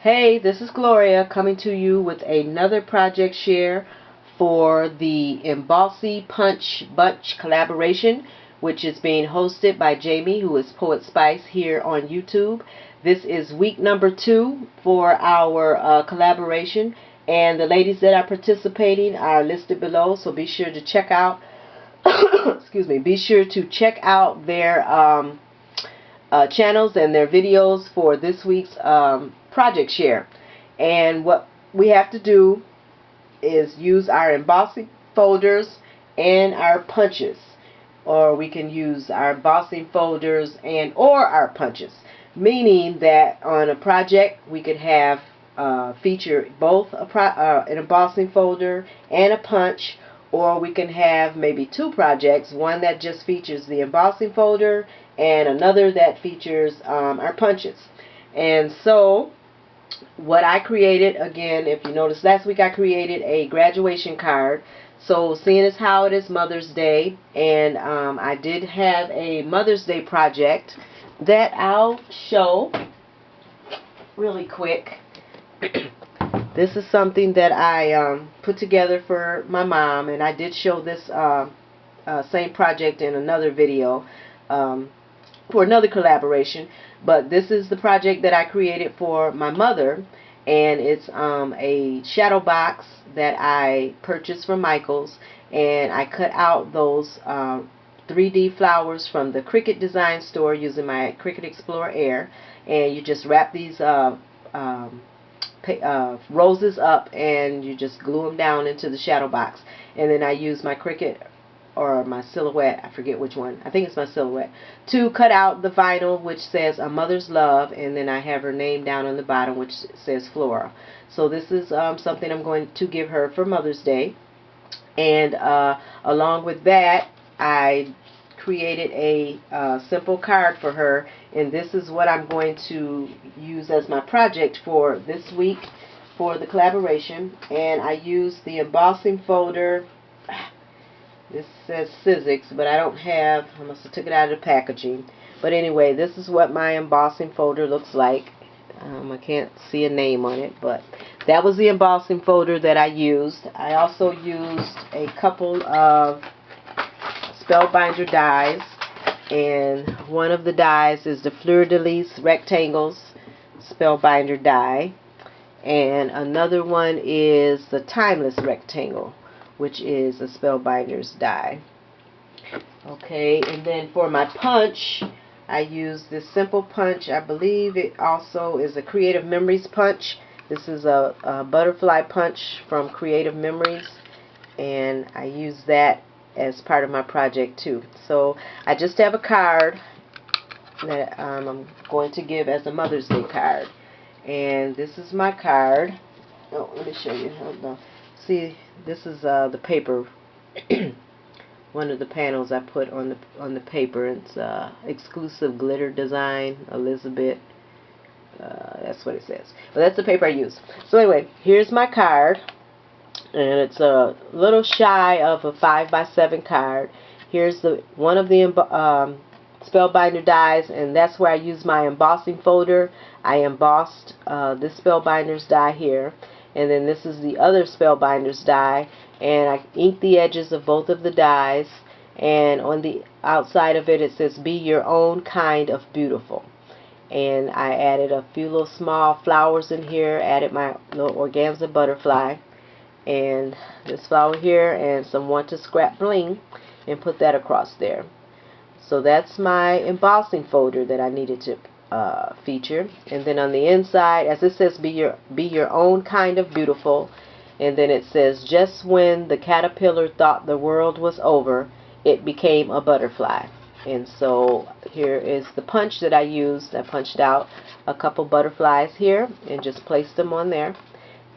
Hey, this is Gloria coming to you with another project share for the Embossy Punch Bunch collaboration, which is being hosted by Jamie, who is Poetspice here on YouTube. This is week number 2 for our collaboration, and the ladies that are participating are listed below, so be sure to check out excuse me, be sure to check out their channels and their videos for this week's project share. And what we have to do is use our embossing folders and our punches, or we can use our embossing folders and or our punches, meaning that on a project we could have feature both an embossing folder and a punch, or we can have maybe two projects, one that just features the embossing folder and another that features our punches. And so what I created, again, if you noticed last week, I created a graduation card. So seeing as how it is Mother's Day, and I did have a Mother's Day project that I'll show really quick. This is something that I put together for my mom, and I did show this same project in another video for another collaboration. But this is the project that I created for my mother, and it's a shadow box that I purchased from Michael's, and I cut out those 3D flowers from the Cricut design store using my Cricut Explorer Air, and you just wrap these roses up and you just glue them down into the shadow box. And then I use my Cricut or my Silhouette, I forget which one, I think it's my Silhouette, to cut out the vinyl which says A Mother's Love, and then I have her name down on the bottom which says Flora. So this is something I'm going to give her for Mother's Day. And along with that, I created a simple card for her, and this is what I'm going to use as my project for this week for the collaboration. And I used the embossing folder. This says Sizzix, but I don't have, I must have took it out of the packaging. But anyway, this is what my embossing folder looks like. I can't see a name on it, but that was the embossing folder that I used. I also used a couple of Spellbinder dies, and one of the dies is the Fleur-de-Lis Rectangles Spellbinder die, and another one is the Timeless Rectangle, which is a Spellbinder's die. Okay, and then for my punch, I used this simple punch. I believe it also is a Creative Memories punch. This is a butterfly punch from Creative Memories, and I use that as part of my project too. So I just have a card that I'm going to give as a Mother's Day card, and this is my card. Oh, let me show you. Hold on. See, this is the paper. One of the panels I put on the paper. It's exclusive glitter design, Elizabeth. That's what it says. But that's the paper I use. So anyway, here's my card, and it's a little shy of a 5x7 card. Here's the one of the Spellbinder dies, and that's where I use my embossing folder. I embossed this Spellbinder's die here. And then this is the other Spellbinder's die, and I inked the edges of both of the dies, and on the outside of it, it says Be Your Own Kind of Beautiful. And I added a few little small flowers in here, added my little organza butterfly, and this flower here, and some Want to Scrap bling, and put that across there. So that's my embossing folder that I needed to feature. And then on the inside, as it says, be your own kind of beautiful, and then it says, just when the caterpillar thought the world was over, it became a butterfly. And so here is the punch that I used. I punched out a couple butterflies here and just placed them on there,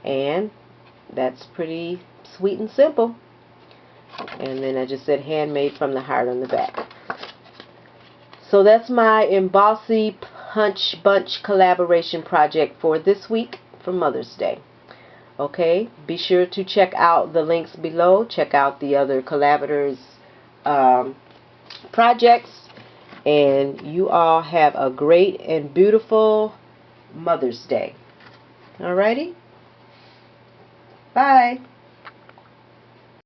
and that's pretty sweet and simple. And then I just said handmade from the heart on the back. So that's my Embossy Punch Bunch collaboration project for this week for Mother's Day. Okay, be sure to check out the links below. Check out the other collaborators' projects, and you all have a great and beautiful Mother's Day. Alrighty? Bye.